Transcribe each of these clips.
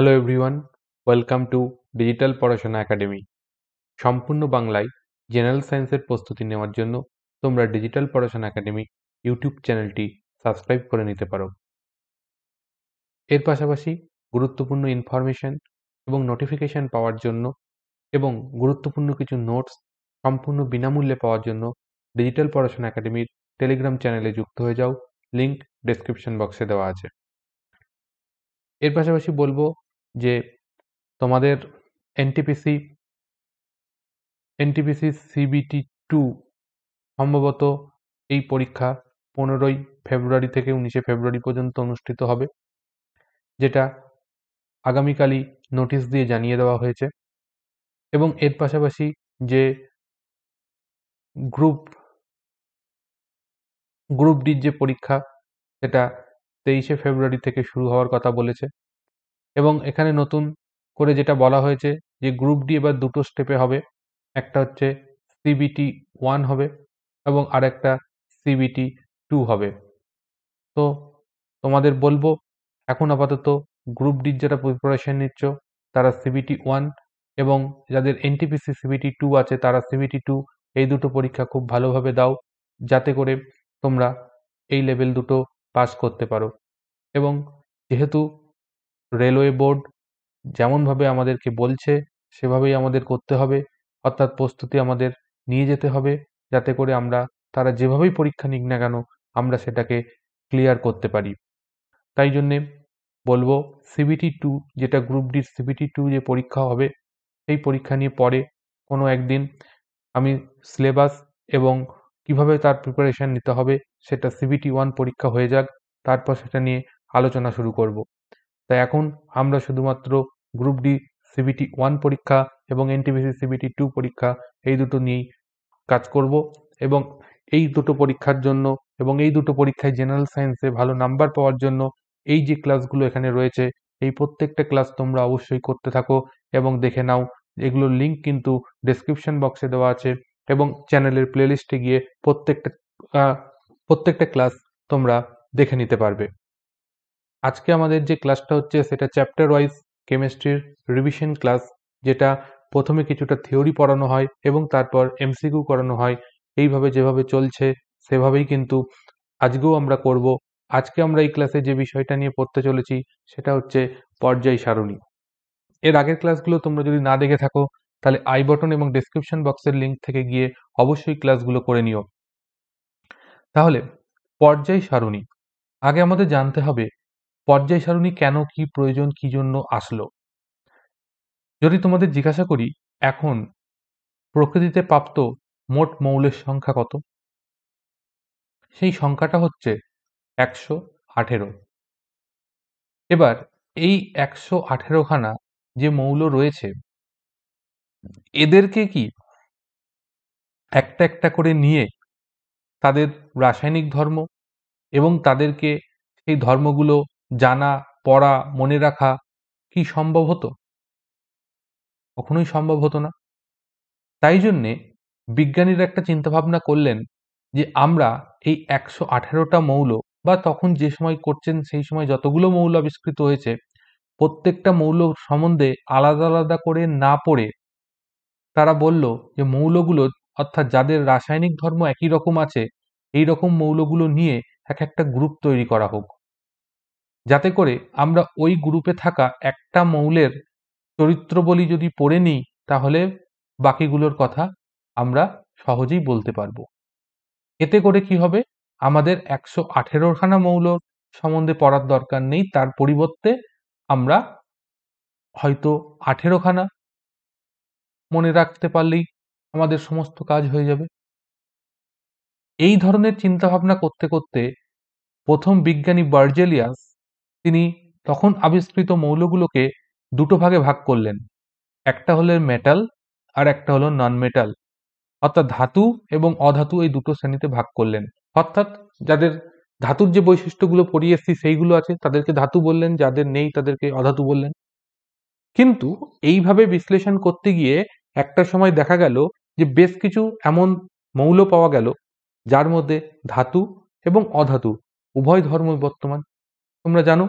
Hello everyone, welcome to digital পড়াশোনা academy. সম্পূর্ণ বাংলায় জেনারেল সায়েন্সের প্রস্তুতি নেওয়ার জন্য তোমরা ডিজিটাল পড়াশোনা একাডেমি ইউটিউব চ্যানেলটি সাবস্ক্রাইব করে নিতে পারো। এর পাশাপাশি গুরুত্বপূর্ণ ইনফরমেশন এবং নোটিফিকেশন পাওয়ার জন্য এবং গুরুত্বপূর্ণ কিছু নোটস সম্পূর্ণ বিনামূল্যে পাওয়ার জন্য ডিজিটাল পড়াশোনা একাডেমির টেলিগ্রাম চ্যানেলে যুক্ত হয়ে যাও। লিংক ডেসক্রিপশন বক্সে দেওয়া আছে। এর পাশাপাশি বলবো যে তোমাদের এনটিপিসি সিবিটি 2 সম্ভবত এই পরীক্ষা 15ই ফেব্রুয়ারি থেকে 19শে ফেব্রুয়ারি পর্যন্ত অনুষ্ঠিত হবে, যেটা আগামীকালই নোটিশ দিয়ে জানিয়ে দেওয়া হয়েছে। এবং এর পাশাপাশি যে গ্রুপ ডির যে পরীক্ষা, সেটা 23শে ফেব্রুয়ারি থেকে শুরু হওয়ার কথা বলেছে। এবং এখানে নতুন করে যেটা বলা হয়েছে যে গ্রুপ ডি এবার দুটো স্টেপে হবে, একটা হচ্ছে সিবিটি 1 হবে এবং আরেকটা সিবিটি 2 হবে। তো তোমাদের বলবো, এখন আপাতত গ্রুপ ডির যারা প্রিপারেশন নিচ্ছ তারা সিবিটি 1 এবং যাদের এনটিপিসি সিবিটি 2 আছে তারা সিবিটি 2, এই দুটো পরীক্ষা খুব ভালোভাবে দাও, যাতে করে তোমরা এই লেভেল দুটো পাস করতে পারো। এবং যেহেতু রেলওয়ে বোর্ড যেমনভাবে আমাদেরকে বলছে সেভাবেই আমাদের করতে হবে, অর্থাৎ প্রস্তুতি আমাদের নিয়ে যেতে হবে, যাতে করে আমরা তারা যেভাবেই পরীক্ষা নিক না কেন আমরা সেটাকে ক্লিয়ার করতে পারি। তাই জন্যে বলবো, সিবিটি 2 যেটা গ্রুপ ডির সিবিটি 2 যে পরীক্ষা হবে, সেই পরীক্ষা নিয়ে পরে কোনো একদিন আমি সিলেবাস এবং কিভাবে তার প্রিপারেশন নিতে হবে সেটা সিবিটি 1 পরীক্ষা হয়ে যাক, তারপর সেটা নিয়ে আলোচনা শুরু করব। তাই এখন আমরা শুধুমাত্র গ্রুপ ডি সিবিটি 1 পরীক্ষা এবং এনটিপিসি সিবিটি 2 পরীক্ষা, এই দুটো নিয়েই কাজ করব। এবং এই দুটো পরীক্ষার জন্য এবং এই দুটো পরীক্ষায় জেনারেল সায়েন্সে ভালো নাম্বার পাওয়ার জন্য এই যে ক্লাসগুলো এখানে রয়েছে, এই প্রত্যেকটা ক্লাস তোমরা অবশ্যই করতে থাকো এবং দেখে নাও। এগুলোর লিঙ্ক কিন্তু ডেসক্রিপশন বক্সে দেওয়া আছে এবং চ্যানেলের প্লেলিস্টে গিয়ে প্রত্যেকটা ক্লাস তোমরা দেখে নিতে পারবে। আজকে আমাদের যে ক্লাসটা হচ্ছে সেটা চ্যাপ্টার ওয়াইজ কেমিস্ট্রির রিভিশন ক্লাস, যেটা প্রথমে কিছুটা থিওরি পড়ানো হয় এবং তারপর এমসিকিউ করানো হয়। এইভাবে যেভাবে চলছে সেভাবেই কিন্তু আজকেও আমরা করব। আজকে আমরা এই ক্লাসে যে বিষয়টা নিয়ে পড়তে চলেছি সেটা হচ্ছে পর্যায় সারণী। এর আগের ক্লাসগুলো তোমরা যদি না দেখে থাকো তাহলে আই বটন এবং ডেসক্রিপশন বক্সের লিঙ্ক থেকে গিয়ে অবশ্যই ক্লাসগুলো করে নিও। তাহলে পর্যায় সারণী, আগে আমাদের জানতে হবে পর্যায় সারণী কেন, কি প্রয়োজন, কি জন্য আসলো। যদি তোমাদের জিজ্ঞাসা করি এখন প্রকৃতিতে প্রাপ্ত মোট মৌলের সংখ্যা কত, সেই সংখ্যাটা হচ্ছে 118। এবার এই 118খানা যে মৌল রয়েছে, এদেরকে কি একটা একটা করে নিয়ে তাদের রাসায়নিক ধর্ম এবং তাদেরকে সেই ধর্মগুলো জানা, পড়া, মনে রাখা কি সম্ভব হতো? কখনোই সম্ভব হতো না। তাই জন্যে বিজ্ঞানীরা একটা চিন্তাভাবনা করলেন যে আমরা এই 118টা মৌল, বা তখন যে সময় করছেন সেই সময় যতগুলো মৌল আবিষ্কৃত হয়েছে, প্রত্যেকটা মৌল সম্বন্ধে আলাদা আলাদা করে না পড়ে তারা বলল যে মৌলগুলো, অর্থাৎ যাদের রাসায়নিক ধর্ম একই রকম আছে, এই রকম মৌলগুলো নিয়ে এক একটা গ্রুপ তৈরি করা হোক, যাতে করে আমরা ওই গ্রুপে থাকা একটা মৌলের চরিত্রবলী যদি পড়ে নিই তাহলে বাকিগুলোর কথা আমরা সহজেই বলতে পারবো। এতে করে কি হবে, আমাদের 118খানা মৌল সম্বন্ধে পড়ার দরকার নেই, তার পরিবর্তে আমরা হয়তো 18খানা মনে রাখতে পারলেই আমাদের সমস্ত কাজ হয়ে যাবে। এই ধরনের চিন্তাভাবনা করতে করতে প্রথম বিজ্ঞানী বার্জেলিয়াস, তিনি তখন আবিষ্কৃত মৌলগুলোকে দুটো ভাগে ভাগ করলেন। একটা হলো মেটাল আর একটা হলো নন মেটাল, অর্থাৎ ধাতু এবং অধাতু, এই দুটো শ্রেণীতে ভাগ করলেন। অর্থাৎ যাদের ধাতুর যে বৈশিষ্ট্যগুলো পড়িয়ে এসেছি সেইগুলো আছে তাদেরকে ধাতু বললেন, যাদের নেই তাদেরকে অধাতু বললেন। কিন্তু এইভাবে বিশ্লেষণ করতে গিয়ে একটা সময় দেখা গেল যে বেশ কিছু এমন মৌল পাওয়া গেল যার মধ্যে ধাতু এবং অধাতু উভয় ধর্মই বর্তমান। তোমরা জানো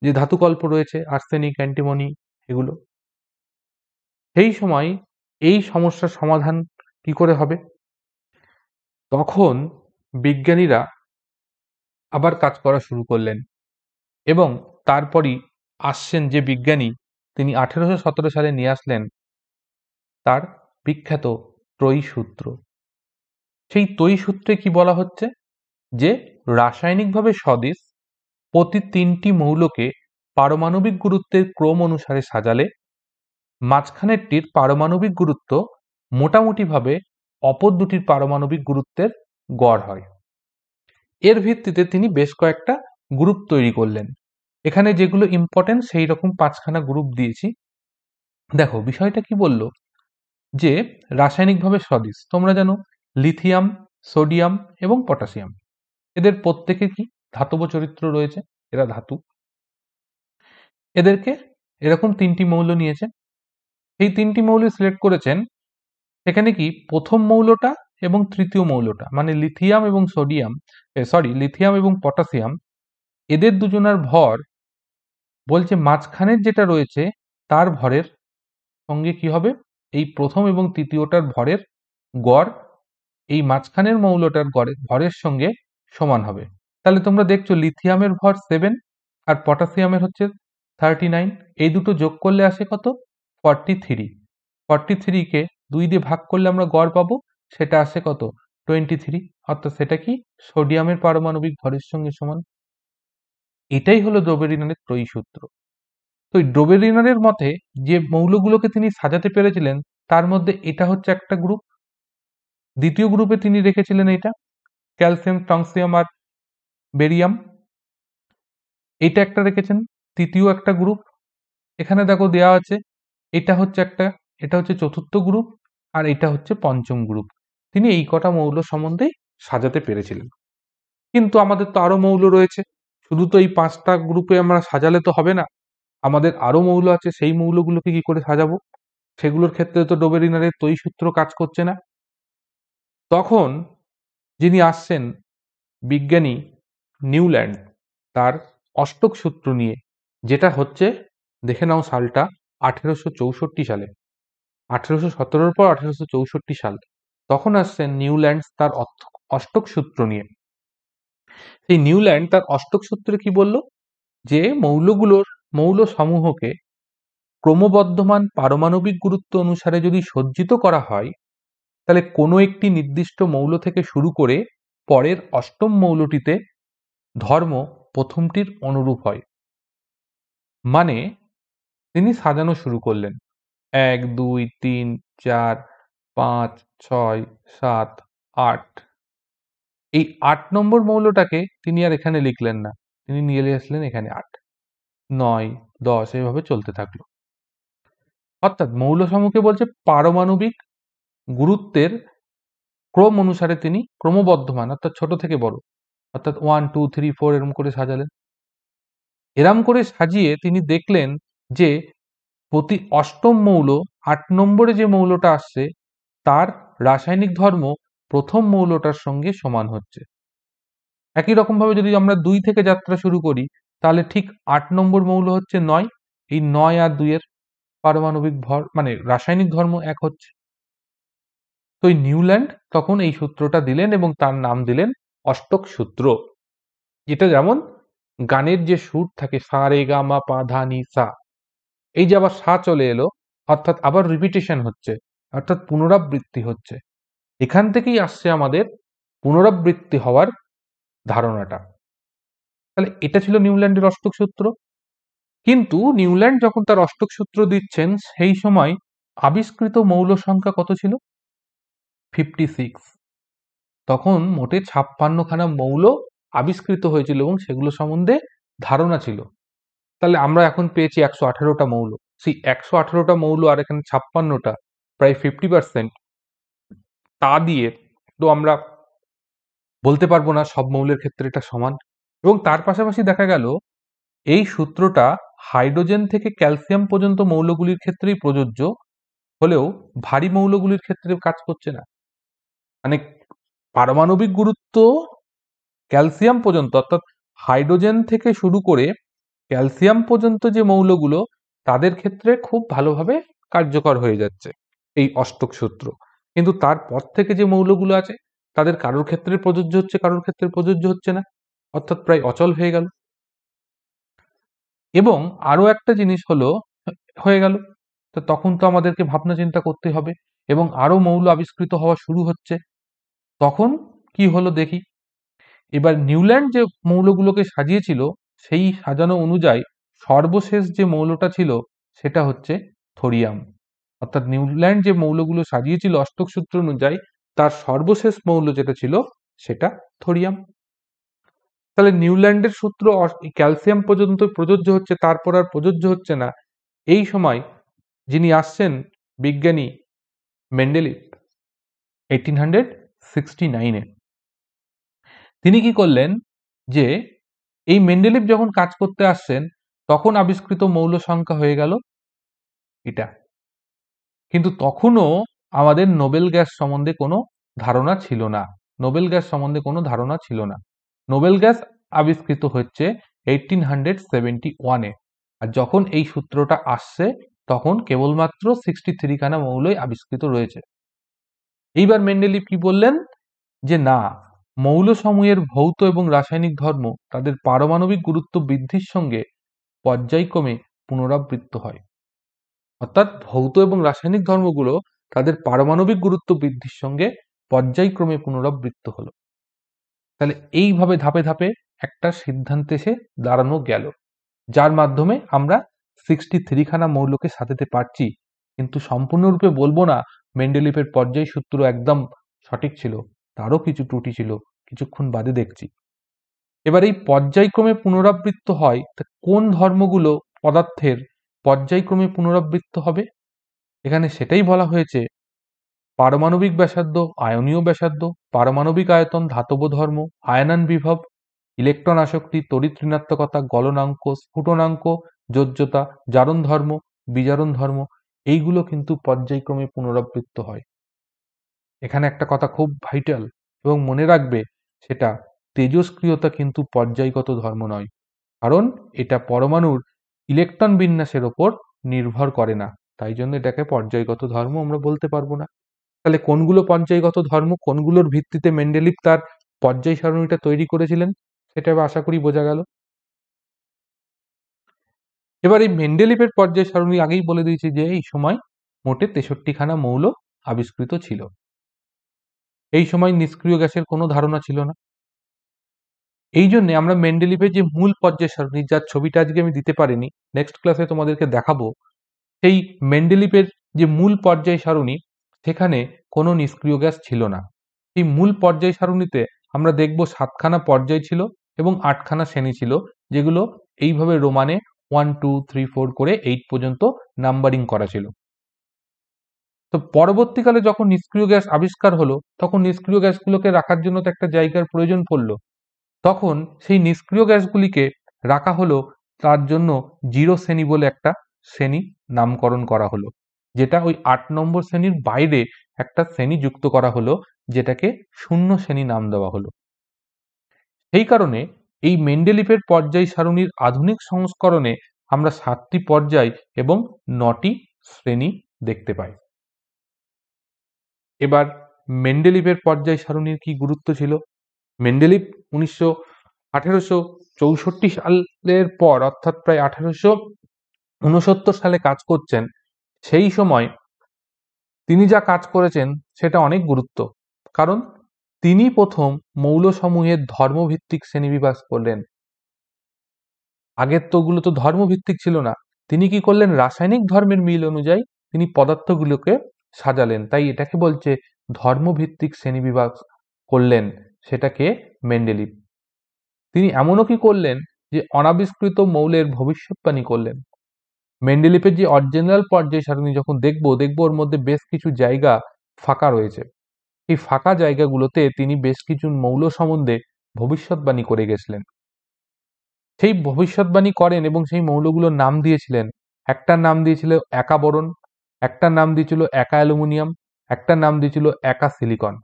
যে ধাতুকল্প রয়েছে, আর্সেনিক, অ্যান্টিমনি, এগুলো। সেই সময় এই সমস্যার সমাধান কি করে হবে? তখন বিজ্ঞানীরা আবার কাজ করা শুরু করলেন এবং তারপরই আসছেন যে বিজ্ঞানী, তিনি 1817 সালে নিয়ে আসলেন তার বিখ্যাত ত্রয়ী সূত্র। সেই ত্রয়ী সূত্রে কি বলা হচ্ছে? যে রাসায়নিকভাবে সদিশ প্রতি 3টি মৌলকে পারমাণবিক গুরুত্বের ক্রম অনুসারে সাজালে মাঝখানেরটির পারমাণবিক গুরুত্ব মোটামুটিভাবে অপর দুটির পারমাণবিক গুরুত্বের গড় হয়। এর ভিত্তিতে তিনি বেশ কয়েকটা গ্রুপ তৈরি করলেন। এখানে যেগুলো ইম্পর্টেন্ট সেই রকম 5খানা গ্রুপ দিয়েছি। দেখো বিষয়টা কি বলল, যে রাসায়নিকভাবে সদিশ তোমরা জানো লিথিয়াম, সোডিয়াম এবং পটাশিয়াম, এদের প্রত্যেকে কি ধাতব চরিত্র রয়েছে, এরা ধাতু। এদেরকে এরকম 3টি মৌল নিয়েছে, এই 3টি মৌল সিলেক্ট করেছেন। এখানে কি প্রথম মৌলটা এবং তৃতীয় মৌলটা মানে লিথিয়াম এবং লিথিয়াম এবং পটাশিয়াম, এদের দুজনার ভর বলছে মাঝখানের যেটা রয়েছে তার ভরের সঙ্গে কি হবে, এই প্রথম এবং তৃতীয়টার ভরের গড় এই মাঝখানের মৌলটার ভরের সঙ্গে সমান হবে। তাহলে তোমরা দেখছো লিথিয়ামের ভর 7 আর পটাশিয়ামের হচ্ছে 39, এই দুটো যোগ করলে আসে কত? 43। 43কে 2 দিয়ে ভাগ করলে আমরা গড় পাবো, সেটা আসে কত? 23। অর্থাৎ সেটা কি সোডিয়ামের পারমাণবিক ভরের সঙ্গে সমান। এটাই হলো ডোবেরিনারের ত্রয়ী সূত্র। তো ডোবেরিনারের মতে যে মৌলগুলোকে তিনি সাজাতে পেরেছিলেন তার মধ্যে এটা হচ্ছে একটা গ্রুপ। দ্বিতীয় গ্রুপে তিনি রেখেছিলেন এটা ক্যালসিয়াম, টংসিয়াম আর বেরিয়াম, এটা একটা রেখেছেন। তৃতীয় একটা গ্রুপ এখানে দেখো দেয়া আছে, এটা হচ্ছে চতুর্থ গ্রুপ আর এটা হচ্ছে পঞ্চম গ্রুপ। তিনি এই কটা মৌল সম্বন্ধে সাজাতে পেরেছিলেন। কিন্তু আমাদের তো আরো মৌল রয়েছে, শুধু তো এই 5টা গ্রুপে আমরা সাজালে তো হবে না, আমাদের আরো মৌল আছে, সেই মৌলগুলোকে কি করে সাজাবো? সেগুলোর ক্ষেত্রে তো ডোবেরিনারের ত্রয়ী সূত্র কাজ করছে না। তখন যিনি আসছেন বিজ্ঞানী নিউল্যান্ড, তার অষ্টক সূত্র নিয়ে, যেটা হচ্ছে দেখে নাও সালটা 1864 সালে, 1817 পর 1864 সাল, তখন আসছেন নিউল্যান্ড তার অষ্টক সূত্র নিয়ে। সেই নিউল্যান্ড তার অষ্টক সূত্রে কি বলল, যে মৌল সমূহকে ক্রমবর্ধমান পারমাণবিক গুরুত্ব অনুসারে যদি সজ্জিত করা হয়, তাহলে কোনো একটি নির্দিষ্ট মৌল থেকে শুরু করে পরের অষ্টম মৌলটিতে ধর্ম প্রথমটির অনুরূপ হয়। মানে তিনি সাজানো শুরু করলেন 1 2 3 4 5 6 7 8, এই 8 নম্বর মৌলটাকে তিনি আর এখানে লিখলেন না, তিনি নিয়ে আসলেন এখানে 8 9 10 এভাবে চলতে থাকলো। অর্থাৎ মৌলসমূহকে বলছে পারমাণবিক গুরুত্বের ক্রম অনুসারে তিনি ক্রমবর্ধমান, অর্থাৎ ছোট থেকে বড়, অর্থাৎ 1 2 3 4 এরম করে সাজালেন। এরম করে সাজিয়ে তিনি দেখলেন যে প্রতি অষ্টম মৌল 8 নম্বরে যে মৌলটা আসছে তার রাসায়নিক ধর্ম প্রথম মৌলটার সঙ্গে সমান হচ্ছে। একই রকম ভাবে যদি আমরা 2 থেকে যাত্রা শুরু করি, তাহলে ঠিক 8 নম্বর মৌল হচ্ছে 9, এই 9 আর 2 এর পারমাণবিক ভর মানে রাসায়নিক ধর্ম এক হচ্ছে। তো এই নিউল্যান্ড তখন এই সূত্রটা দিলেন এবং তার নাম দিলেন অষ্টক সূত্র। এটা যেমন গানের যে সুর থাকে সা রে গা মা পা ধা নি সা, এই যে আবার সা চলে এলো, অর্থাৎ আবার রিপিটেশন হচ্ছে, অর্থাৎ পুনরাবৃত্তি হচ্ছে। এখান থেকেই আসছে আমাদের পুনরাবৃত্তি হওয়ার ধারণাটা। তাহলে এটা ছিল নিউল্যান্ডের অষ্টক সূত্র। কিন্তু নিউল্যান্ড যখন তার অষ্টক সূত্র দিচ্ছেন, সেই সময় আবিষ্কৃত মৌল সংখ্যা কত ছিল? 56। তখন মোটে 56খানা মৌল আবিষ্কৃত হয়েছিল এবং সেগুলো সম্বন্ধে ধারণা ছিল। তাহলে আমরা এখন পেয়েছি 118টা মৌল। সেই 118টা মৌল আর এখানে 56টা, প্রায় 50%, তা দিয়ে তো আমরা বলতে পারবো না সব মৌলের ক্ষেত্রে এটা সমান। এবং তার পাশাপাশি দেখা গেল এই সূত্রটা হাইড্রোজেন থেকে ক্যালসিয়াম পর্যন্ত মৌলগুলির ক্ষেত্রেই প্রযোজ্য হলেও ভারী মৌলগুলির ক্ষেত্রে কাজ করছে না। মানে পারমাণবিক গুরুত্ব ক্যালসিয়াম পর্যন্ত, অর্থাৎ হাইড্রোজেন থেকে শুরু করে ক্যালসিয়াম পর্যন্ত যে মৌলগুলো তাদের ক্ষেত্রে খুব ভালোভাবে কার্যকর হয়ে যাচ্ছে এই অষ্টক সূত্র, কিন্তু তারপর থেকে যে মৌলগুলো আছে তাদের কারোর ক্ষেত্রে প্রযোজ্য হচ্ছে, কারোর ক্ষেত্রে প্রযোজ্য হচ্ছে না, অর্থাৎ প্রায় অচল হয়ে গেল। এবং আরো একটা জিনিস হয়ে গেল, তো তখন তো আমাদেরকে ভাবনা চিন্তা করতে হবে এবং আরো মৌল আবিষ্কৃত হওয়া শুরু হচ্ছে। তখন কি হলো দেখি। এবার নিউল্যান্ড যে মৌলগুলোকে সাজিয়েছিল সেই সাজানো অনুযায়ী সর্বশেষ যে মৌলটা ছিল সেটা হচ্ছে থোরিয়াম। অর্থাৎ নিউল্যান্ড যে মৌলগুলো সাজিয়েছিল অষ্টক সূত্র অনুযায়ী তার সর্বশেষ মৌল যেটা ছিল সেটা থোরিয়াম। তাহলে নিউল্যান্ডের সূত্র ক্যালসিয়াম পর্যন্ত প্রযোজ্য হচ্ছে, তারপর আর প্রযোজ্য হচ্ছে না। এই সময় যিনি আসছেন বিজ্ঞানী মেন্ডেলিভ 1869-এ, তিনি কি করলেন যে এই মেন্ডেলিভ যখন কাজ করতে আসছেন তখন আবিষ্কৃত মৌল সংখ্যা হয়ে গেল এটা। কিন্তু তখনও আমাদের নোবেল গ্যাস সম্বন্ধে কোনো ধারণা ছিল না। নোবেল গ্যাস সম্বন্ধে কোনো ধারণা ছিল না। নোবেল গ্যাস আবিষ্কৃত হচ্ছে 1871-এ। আর যখন এই সূত্রটা আসছে তখন কেবলমাত্র 63 খানা মৌলই আবিষ্কৃত রয়েছে। এইবার মেন্ডেলিভ কি বললেন যে না, মৌলসমূহের ভৌত এবং রাসায়নিক ধর্ম তাদের পারমাণবিক গুরুত্ব বৃদ্ধির সঙ্গে পর্যায়ক্রমে পুনরাবৃত্ত হয়। অর্থাৎ ভৌত এবং রাসায়নিক ধর্মগুলো তাদের পারমাণবিক গুরুত্ব বৃদ্ধির সঙ্গে পর্যায়ক্রমে পুনরাবৃত্ত হলো। তাহলে এইভাবে ধাপে ধাপে একটা সিদ্ধান্তে এসে দাঁড়ানো গেল, যার মাধ্যমে আমরা 63 খানা মৌলকে সাজাতে পারছি। কিন্তু সম্পূর্ণরূপে বলবো না মেন্ডেলিভের পর্যায় সূত্র একদম সঠিক ছিল, তারও কিছু ত্রুটি ছিল, কিছুক্ষণ বাদে দেখছি। এবার এই পর্যায়ক্রমে পুনরাবৃত্ত হয়, তা কোন ধর্মগুলো পদার্থের পর্যায়ক্রমে পুনরাবৃত্ত হবে? এখানে সেটাই বলা হয়েছে, পারমাণবিক ব্যাসার্ধ, আয়নীয় ব্যাসার্ধ, পারমাণবিক আয়তন, ধাতব ধর্ম, আয়নান বিভব, ইলেকট্রন আসক্তি, তড়িৎ ঋণাত্মকতা, গলনাঙ্ক, স্ফুটনাঙ্ক, যোজ্যতা, জারণ ধর্ম, বিজারণ ধর্ম, এইগুলো কিন্তু পর্যায়ক্রমে পুনরাবৃত্ত হয়। এখানে একটা কথা খুব ভাইটাল এবং মনে রাখবে, সেটা তেজস্ক্রিয়তা কিন্তু পর্যায়গত ধর্ম নয়, কারণ এটা পরমাণুর ইলেকট্রন বিন্যাসের ওপর নির্ভর করে না। তাই জন্য এটাকে পর্যায়গত ধর্ম আমরা বলতে পারবো না। তাহলে কোনগুলো পর্যায়গত ধর্ম, কোনগুলোর ভিত্তিতে মেন্ডেলিভ তার পর্যায় সারণীটা তৈরি করেছিলেন, সেটা আশা করি বোঝা গেল। এবার এই মেন্ডেলিভের পর্যায় সারণী আগেই বলে দিয়েছি যে এই সময় মোটে 63 খানা মৌল আবিষ্কৃত ছিল। এই সময় নিষ্ক্রিয় গ্যাসের কোনো ধারণা ছিল না। এই জন্য আমরা মেন্ডেলিভের যে মূল পর্যায় সারণী, যার ছবিটা আজকে আমি দিতে পারিনি, নেক্সট ক্লাসে তোমাদেরকে দেখাবো, সেই মেন্ডেলিভের যে মূল পর্যায় সারণী সেখানে কোনো নিষ্ক্রিয় গ্যাস ছিল না। এই মূল পর্যায় সারণীতে আমরা দেখব 7 খানা পর্যায় ছিল এবং 8 খানা শ্রেণী ছিল, যেগুলো এইভাবে রোমানে 1 2 3 4 করে 8 পর্যন্ত নাম্বারিং করা ছিল। তো পরবর্তীকালে যখন নিষ্ক্রিয় গ্যাস আবিষ্কার হলো তখন নিষ্ক্রিয় গ্যাসগুলোকে রাখার জন্য তো একটা জায়গার প্রয়োজন পড়লো। তখন সেই নিষ্ক্রিয় গ্যাসগুলিকে রাখা হলো, তার জন্য 0 শ্রেণী বলে একটা শ্রেণী নামকরণ করা হলো, যেটা ওই 8 নম্বর শ্রেণীর বাইরে একটা শ্রেণী যুক্ত করা হলো, যেটাকে 0 শ্রেণী নাম দেওয়া হলো। সেই কারণে এই মেন্ডেলিভের পর্যায় সারণীর আধুনিক সংস্করণে আমরা 7টি পর্যায় এবং 9টি শ্রেণী দেখতে পাই। এবার মেন্ডেলিভের পর্যায় সারণীর কি গুরুত্ব ছিল? মেন্ডেলিভ 1864 সালের পর, অর্থাৎ প্রায় 1869 সালে কাজ করছেন। সেই সময় তিনি যা কাজ করেছেন সেটা অনেক গুরুত্ব, কারণ তিনি প্রথম মৌলসমূহের ধর্মভিত্তিক শ্রেণীবিভাগ করলেন। আগের তো ওগুলো তো ধর্মভিত্তিক ছিল না। তিনি কি করলেন, রাসায়নিক ধর্মের মিল অনুযায়ী তিনি পদার্থগুলোকে সাজালেন, তাই এটাকে বলছে ধর্মভিত্তিক শ্রেণীবিভাগ করলেন, সেটাকে মেন্ডেলিভ। তিনি এমনও কি করলেন যে অনাবিষ্কৃত মৌলের ভবিষ্যৎবাণী করলেন। মেন্ডেলিভের যে অরিজিনাল পর্যায় সারণী যখন দেখবো ওর মধ্যে বেশ কিছু জায়গা ফাঁকা রয়েছে। এই ফাঁকা জায়গাগুলোতে তিনি বেশ কিছু মৌল সম্বন্ধে ভবিষ্যৎবাণী করে গেছিলেন। সেই ভবিষ্যৎবাণী করেন এবং সেই মৌলগুলোর নাম দিয়েছিলেন। একটার নাম দিয়েছিল একা বোরন, একটার নাম দিয়েছিল একা অ্যালুমিনিয়াম, একটার নাম দিয়েছিল একা সিলিকন।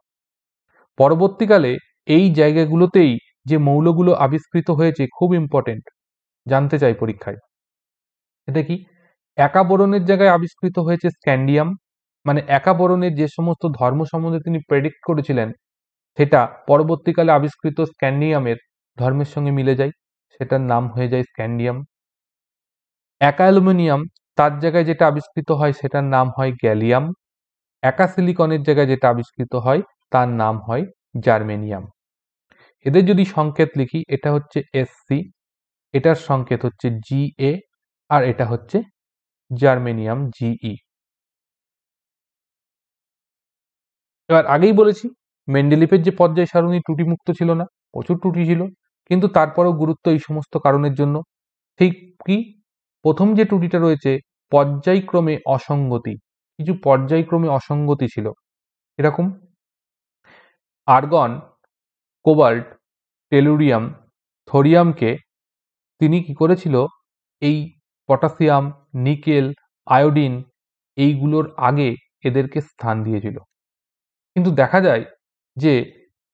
পরবর্তীকালে এই জায়গাগুলোতেই যে মৌলগুলো আবিষ্কৃত হয়েছে খুব ইম্পর্টেন্ট, জানতে চাই পরীক্ষায়। এটা কি? একা বোরনের জায়গায় আবিষ্কৃত হয়েছে স্ক্যান্ডিয়াম, মানে একা বোরনের যে সমস্ত ধর্ম সম্বন্ধে তিনি প্রেডিক্ট করেছিলেন সেটা পরবর্তীকালে আবিষ্কৃত স্ক্যান্ডিয়ামের ধর্মের সঙ্গে মিলে যায়, সেটার নাম হয়ে যায় স্ক্যান্ডিয়াম। একা অ্যালুমিনিয়াম, তার জায়গায় যেটা আবিষ্কৃত হয় সেটার নাম হয় গ্যালিয়াম। একা সিলিকনের জায়গায় যেটা আবিষ্কৃত হয় তার নাম হয় জার্মেনিয়াম। এদের যদি সংকেত লিখি, এটা হচ্ছে Sc, এটার সংকেত হচ্ছে Ga, আর এটা হচ্ছে জার্মেনিয়াম Ge। এবার আগেই বলেছি মেন্ডেলিফের যে পর্যায় সারণী ত্রুটিমুক্ত ছিল না, প্রচুর ত্রুটি ছিল, কিন্তু তারপরেও গুরুত্ব এই সমস্ত কারণের জন্য। ঠিক কি? প্রথম যে ত্রুটিটা রয়েছে পর্যায়ক্রমে অসঙ্গতি, কিছু পর্যায়ক্রমে অসঙ্গতি ছিল। এরকম আর্গন, কোবাল্ট, টেলুরিয়াম, থোরিয়ামকে তিনি কি করেছিল, এই পটাশিয়াম, নিকেল, আয়োডিন এইগুলোর আগে এদেরকে স্থান দিয়েছিল। কিন্তু দেখা যায় যে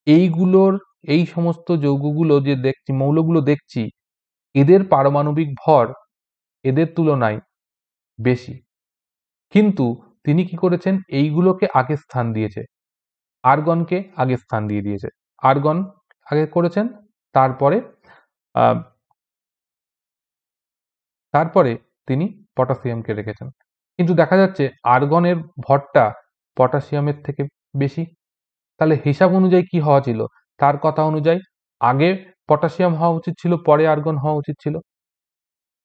এইগুলোর, এই সমস্ত যৌগগুলো যে দেখছি, মৌলগুলো দেখছি, এদের পারমাণবিক ভর এদের তুলনায় বেশি, কিন্তু তিনি কি করেছেন, এইগুলোকে আগে স্থান দিয়েছে, আর্গনকে আগে স্থান দিয়ে দিয়েছে। আর্গন আগে করেছেন, তারপরে তারপরে তিনি পটাশিয়ামকে রেখেছেন। কিন্তু দেখা যাচ্ছে আর্গনের ভরটা পটাশিয়ামের থেকে বেশি। তাহলে হিসাব অনুযায়ী কি হওয়া ছিল, তার কথা অনুযায়ী আগে পটাশিয়াম হওয়া উচিত ছিল, পরে আর্গন হওয়া উচিত ছিল,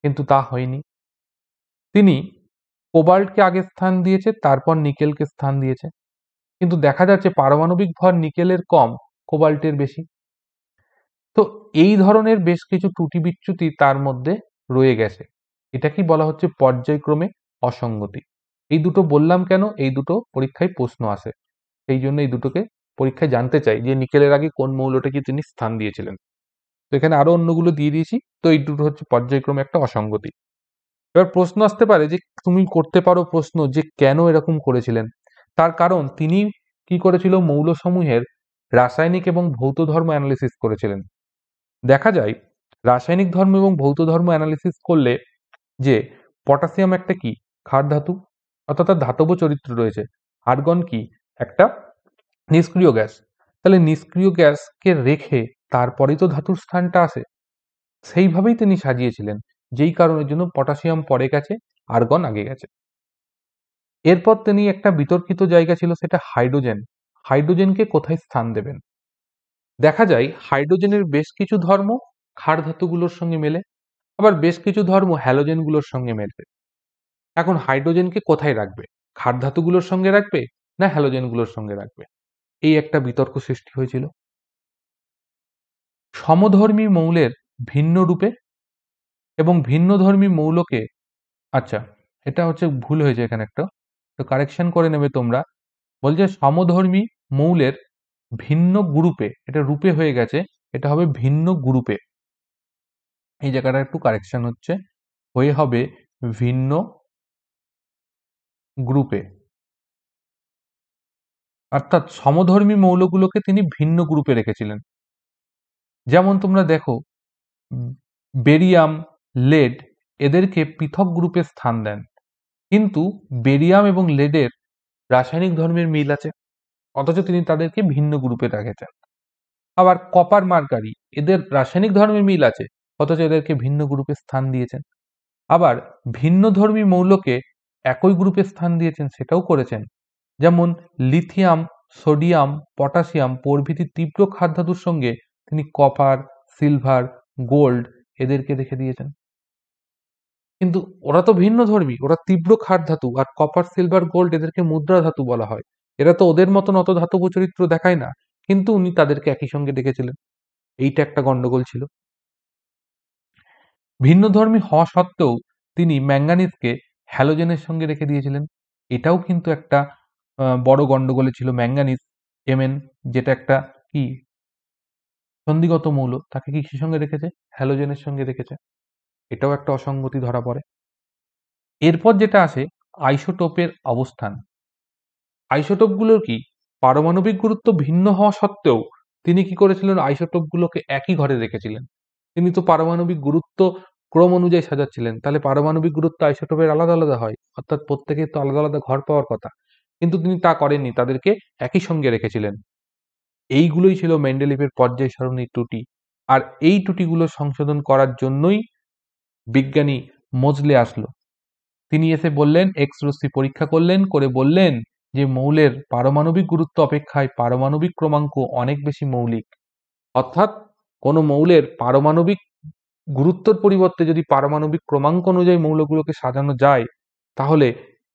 কিন্তু তা হয়নি। তিনি কোবাল্টকে আগে স্থান দিয়েছে, তারপর নিকেলকে স্থান দিয়েছে, কিন্তু দেখা যাচ্ছে পারমাণবিক ভর নিকেলের কম, কোবাল্টের বেশি। তো এই ধরনের বেশ কিছু ত্রুটি বিচ্যুতি তার মধ্যে রয়ে গেছে। এটাকেই বলা হচ্ছে পর্যায়ক্রমে অসঙ্গতি। এই দুটো বললাম কেন, এই দুটো পরীক্ষায় প্রশ্ন আসে, সেই জন্য এই দুটোকে পরীক্ষায় জানতে চাই যে নিকেলের আগে কোন মৌলটাকে তিনি স্থান দিয়েছিলেন। তো এখানে আরো অন্যগুলো দিয়ে দিয়েছি, তো এই দুটো হচ্ছে পর্যায়ক্রমে একটা অসঙ্গতি। এবার প্রশ্ন আসতে পারে যে তুমি করতে পারো প্রশ্ন যে কেন এরকম করেছিলেন। তার কারণ তিনি কি করেছিল, মৌলসমূহের রাসায়নিক এবং ভৌত ধর্ম অ্যানালিসিস করেছিলেন। দেখা যায় রাসায়নিক ধর্ম এবং ভৌত ধর্ম অ্যানালিসিস করলে যে পটাশিয়াম একটা কি, ক্ষার ধাতু, অর্থাৎ তার ধাতব চরিত্র রয়েছে। আর্গন কি, একটা নিষ্ক্রিয় গ্যাস। তাহলে নিষ্ক্রিয় গ্যাসকে রেখে তারপরেই তো ধাতুর স্থানটা আসে, সেইভাবেই তিনি সাজিয়েছিলেন, যেই কারণের জন্য পটাশিয়াম পরে গেছে, আর্গন আগে গেছে। এরপর তিনি একটা বিতর্কিত জায়গা ছিল, সেটা হাইড্রোজেন। হাইড্রোজেনকে কোথায় স্থান দেবেন? দেখা যায় হাইড্রোজেনের বেশ কিছু ধর্ম ক্ষার ধাতুগুলোর সঙ্গে মেলে, আবার বেশ কিছু ধর্ম হ্যালোজেনগুলোর সঙ্গে মেলে। এখন হাইড্রোজেনকে কোথায় রাখবে? ক্ষার ধাতুগুলোর সঙ্গে রাখবে না হ্যালোজেনগুলোর সঙ্গে রাখবে? এই একটা বিতর্ক সৃষ্টি হয়েছিল। সমধর্মী মৌলের ভিন্ন রূপে এবং ভিন্নধর্মী মৌলকে, আচ্ছা এটা হচ্ছে ভুল হয়েছে এখানে একটা, তো কারেকশন করে নেবে তোমরা। বলছে সমধর্মী মৌলের ভিন্ন গ্রুপে, এটা রূপে হয়ে গেছে, এটা হবে ভিন্ন গ্রুপে। এই জায়গাটা একটু কারেকশন হচ্ছে, হয়ে হবে ভিন্ন গ্রুপে। অর্থাৎ সমধর্মী মৌলগুলোকে তিনি ভিন্ন গ্রুপে রেখেছিলেন। যেমন তোমরা দেখো বেরিয়াম, লেড এদেরকে পৃথক গ্রুপে স্থান দেন, কিন্তু বেরিয়াম এবং লেডের রাসায়নিক ধর্মের মিল আছে, অথচ তিনি তাদেরকে ভিন্ন গ্রুপে রেখেছেন। আবার কপার, মার্কারি এদের রাসায়নিক ধর্মের মিল আছে, অথচ এদেরকে ভিন্ন গ্রুপে স্থান দিয়েছেন। আবার ভিন্নধর্মী মৌলকে একই গ্রুপে স্থান দিয়েছেন, সেটাও করেছেন। যেমন লিথিয়াম, সোডিয়াম, পটাশিয়াম প্রভৃতি তীব্র ক্ষার ধাতুর সঙ্গে তিনি কপার, সিলভার, গোল্ড এদেরকে রেখে দিয়েছেন। কিন্তু ওরা তো ভিন্নধর্মী, ওরা তীব্র ক্ষার ধাতু, আর কপার, সিলভার, গোল্ড এদেরকে মুদ্রা ধাতু বলা হয়। এরা তো ওদের মতন অত ধাতব চরিত্র দেখায় না, কিন্তু উনি তাদেরকে একই সঙ্গে রেখেছিলেন। এইটা একটা গন্ডগোল ছিল। ভিন্নধর্মী হওয়া সত্ত্বেও তিনি ম্যাঙ্গানিজকে হ্যালোজেনের সঙ্গে রেখে দিয়েছিলেন। এটাও কিন্তু একটা বড় গন্ডগোলে ছিল। ম্যাঙ্গানিজ Mn, যেটা একটা কি সন্ধিগত মৌল, তাকে কিসের সঙ্গে রেখেছে? হ্যালোজেনের সঙ্গে রেখেছে। এটাও একটা অসঙ্গতি ধরা পড়ে। এরপর যেটা আসে আইসোটোপের অবস্থান। আইসোটোপগুলোর কি পারমাণবিক গুরুত্ব ভিন্ন হওয়া সত্ত্বেও তিনি কি করেছিলেন, আইসোটোপগুলোকে একই ঘরে রেখেছিলেন। তিনি তো পারমাণবিক গুরুত্ব ক্রম অনুযায়ী সাজাচ্ছিলেন, তাহলে পারমাণবিক গুরুত্ব আইসোটোপের আলাদা আলাদা হয়, অর্থাৎ প্রত্যেকের তো আলাদা আলাদা ঘর পাওয়ার কথা, কিন্তু তিনি তা করেননি, তাদেরকে একই সঙ্গে রেখেছিলেন। এইগুলোই ছিল মেন্ডেলিভের পর্যায় সারণীর ত্রুটি। আর এই ত্রুটিগুলো সংশোধন করার জন্যই বিজ্ঞানী মোজলে আসলো। তিনি এসে বললেন, এক্স রশ্মি পরীক্ষা করলেন, করে বললেন যে মৌলের পারমাণবিক গুরুত্ব অপেক্ষায় পারমাণবিক ক্রমাঙ্ক অনেক বেশি মৌলিক। অর্থাৎ কোনো মৌলের পারমাণবিক গুরুত্বর পরিবর্তে যদি পারমাণবিক ক্রমাঙ্ক অনুযায়ী মৌলগুলোকে সাজানো যায়, তাহলে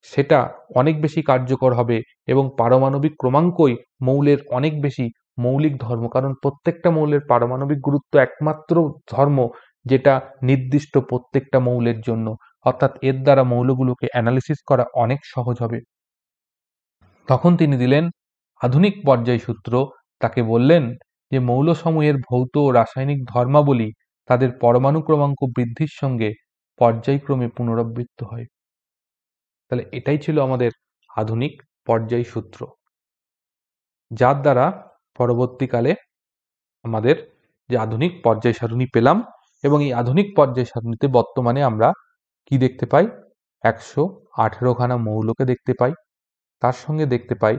সেটা অনেক বেশি কার্যকর হবে এবং পারমাণবিক ক্রমাঙ্কই মৌলের অনেক বেশি মৌলিক ধর্ম। কারণ প্রত্যেকটা মৌলের পারমাণবিক গুরুত্ব একমাত্র ধর্ম যেটা নির্দিষ্ট প্রত্যেকটা মৌলের জন্য, অর্থাৎ এর দ্বারা মৌলগুলোকে অ্যানালিসিস করা অনেক সহজ হবে। তখন তিনি দিলেন আধুনিক পর্যায় সূত্র। তাকে বললেন যে মৌলসমূহের ভৌত ও রাসায়নিক ধর্মাবলী তাদের পরমাণু ক্রমাঙ্ক বৃদ্ধির সঙ্গে পর্যায়ক্রমে পুনরাবৃত্ত হয়। তাহলে এটাই ছিল আমাদের আধুনিক পর্যায় সূত্র, যার দ্বারা পরবর্তীকালে আমাদের যে আধুনিক পর্যায় সারণী পেলাম, এবং এই আধুনিক পর্যায় সারণীতে বর্তমানে আমরা কি দেখতে পাই? 118খানা মৌলকে দেখতে পাই, তার সঙ্গে দেখতে পাই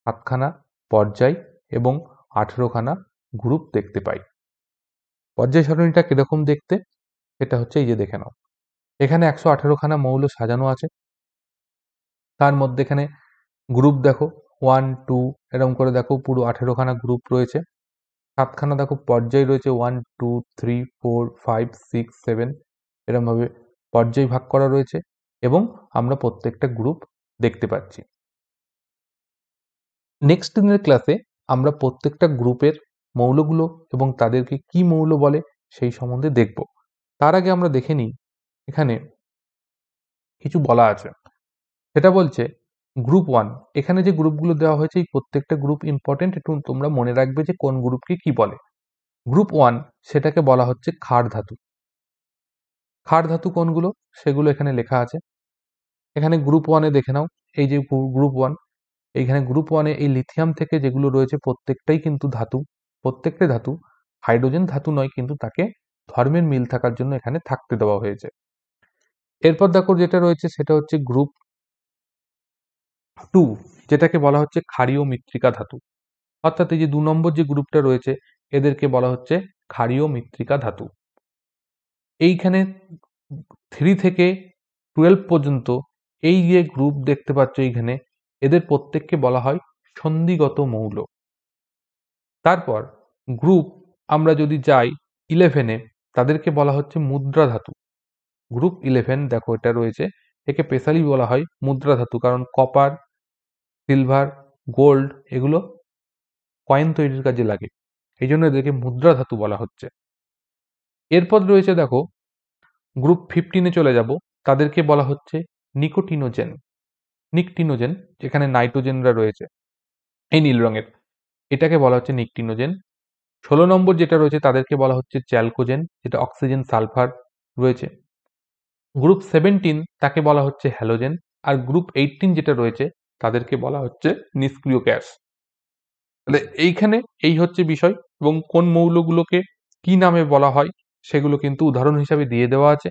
7খানা পর্যায় এবং 18খানা গ্রুপ দেখতে পাই। পর্যায় সারণীটা কিরকম দেখতে, এটা হচ্ছে এই যে দেখে নাও, এখানে 118খানা মৌল সাজানো আছে, তার মধ্যে এখানে গ্রুপ দেখো 1 2 এরকম করে দেখো, পুরো 18খানা গ্রুপ রয়েছে। 7খানা দেখো পর্যায় রয়েছে, 1 2 3 4 5 6 7 এরকমভাবে পর্যায় ভাগ করা রয়েছে, এবং আমরা প্রত্যেকটা গ্রুপ দেখতে পাচ্ছি। নেক্সট দিনের ক্লাসে আমরা প্রত্যেকটা গ্রুপের মৌলগুলো এবং তাদেরকে কি মৌল বলে সেই সম্বন্ধে দেখব। তার আগে আমরা দেখে নিই এখানে কিছু বলা আছে। সেটা বলছে গ্রুপ 1, এখানে যে গ্রুপগুলো দেওয়া হয়েছে এই প্রত্যেকটা গ্রুপ ইম্পর্টেন্ট, একটু তোমরা মনে রাখবে যে কোন গ্রুপকে কি বলে। গ্রুপ 1 সেটাকে বলা হচ্ছে ক্ষার ধাতু। ক্ষার ধাতু কোনগুলো সেগুলো এখানে লেখা আছে। এখানে গ্রুপ 1-এ দেখে নাও, এই যে গ্রুপ 1, এইখানে গ্রুপ 1-এ এই লিথিয়াম থেকে যেগুলো রয়েছে প্রত্যেকটাই কিন্তু ধাতু, প্রত্যেকটা ধাতু, হাইড্রোজেন ধাতু নয়, কিন্তু তাকে ধর্মের মিল থাকার জন্য এখানে থাকতে দেওয়া হয়েছে। এরপর দেখো যেটা রয়েছে সেটা হচ্ছে গ্রুপ 2, যেটাকে বলা হচ্ছে ক্ষারীয় মৃত্তিকা ধাতু। অর্থাৎ এই যে 2 নম্বর যে গ্রুপটা রয়েছে এদেরকে বলা হচ্ছে ক্ষারীয় মৃত্তিকা ধাতু। এইখানে 3 থেকে 12 পর্যন্ত এই যে গ্রুপ দেখতে পাচ্ছ এইখানে, এদের প্রত্যেককে বলা হয় সন্ধিগত মৌল। তারপর গ্রুপ আমরা যদি যাই 11-এ, তাদেরকে বলা হচ্ছে মুদ্রা ধাতু। গ্রুপ 11 দেখো এটা রয়েছে, একে স্পেশালি বলা হয় মুদ্রা ধাতু, কারণ কপার, সিলভার, গোল্ড এগুলো কয়েন তৈরির কাজে লাগে, এই জন্য এদেরকে মুদ্রা ধাতু বলা হচ্ছে। এরপর রয়েছে দেখো গ্রুপ 15-এ চলে যাব, তাদেরকে বলা হচ্ছে নিকোটিনোজেন। নিকটিনোজেন, যেখানে নাইট্রোজেনরা রয়েছে এই নীল রঙের, এটাকে বলা হচ্ছে নিকটিনোজেন। 16 নম্বর যেটা রয়েছে তাদেরকে বলা হচ্ছে চ্যালকোজেন, যেটা অক্সিজেন সালফার রয়েছে। গ্রুপ 17 তাকে বলা হচ্ছে হ্যালোজেন, আর গ্রুপ 18 যেটা রয়েছে তাদেরকে বলা হচ্ছে নিষ্ক্রিয় গ্যাস। তাহলে এইখানে এই হচ্ছে বিষয়, এবং কোন মৌলগুলোকে কি নামে বলা হয় সেগুলো কিন্তু উদাহরণ হিসাবে দিয়ে দেওয়া আছে।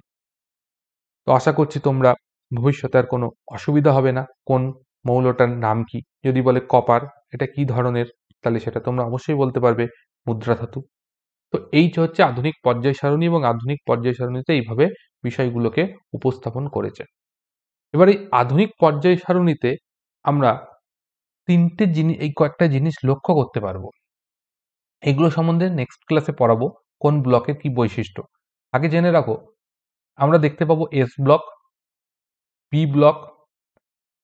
তো আশা করছি তোমরা ভবিষ্যতে আর কোনো অসুবিধা হবে না কোন মৌলটার নাম কি। যদি বলে কপার, এটা কি ধরনের, তাহলে সেটা তোমরা অবশ্যই বলতে পারবে মুদ্রা ধাতু। তো এই হচ্ছে আধুনিক পর্যায় সারণী, এবং আধুনিক পর্যায় সারণীতে এইভাবে বিষয়গুলোকে উপস্থাপন করেছে। এবার এই আধুনিক পর্যায় সারণীতে আমরা তিনটে জিনিস, এই কয়েকটা জিনিস লক্ষ্য করতে পারবো। এগুলো সম্বন্ধে নেক্সট ক্লাসে পড়াবো, কোন ব্লকের কি বৈশিষ্ট্য। আগে জেনে রাখো, আমরা দেখতে পাবো S block, P block,